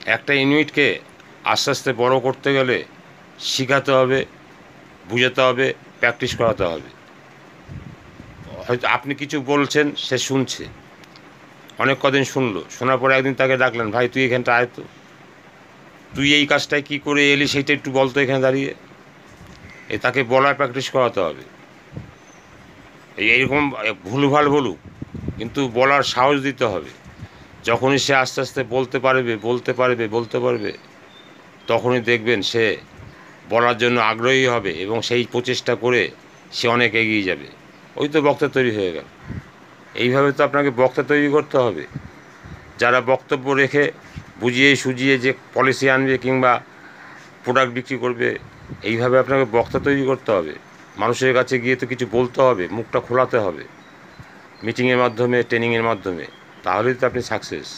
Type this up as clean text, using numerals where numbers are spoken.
একটা ইউনিটকে আস্তে আস্তে বড় করতে গেলে শেখাতে হবে, বুঝাতে হবে, প্র্যাকটিস করাতে হবে। হয়তো আপনি কিছু বলছেন, সে শুনছে, অনেক কদিন শুনলো, শোনার পরে একদিন তাকে ডাকলেন, ভাই তুই এখানটা আয় তো, তুই এই কাজটাই কী করে এলি সেইটা একটু বলতো এখানে দাঁড়িয়ে। তাকে বলার প্র্যাকটিস করাতে হবে। এইরকম ভুলভাল বলুক, কিন্তু বলার সাহস দিতে হবে। যখনই সে আস্তে আস্তে বলতে পারবে, তখনই দেখবেন সে বলার জন্য আগ্রহী হবে এবং সেই প্রচেষ্টা করে সে অনেক এগিয়ে যাবে। ওই তো বক্তা তৈরি হয়ে গেল। এইভাবে তো আপনাকে বক্তা তৈরি করতে হবে, যারা বক্তব্য রেখে বুঝিয়ে সুঝিয়ে যে পলিসি আনবে কিংবা প্রোডাক্ট বিক্রি করবে। এইভাবে আপনাকে বক্তা তৈরি করতে হবে। মানুষের কাছে গিয়ে তো কিছু বলতে হবে, মুখটা খোলাতে হবে, মিটিংয়ের মাধ্যমে, ট্রেনিংয়ের মাধ্যমে। তাহলেই তো আপনি সাকসেস।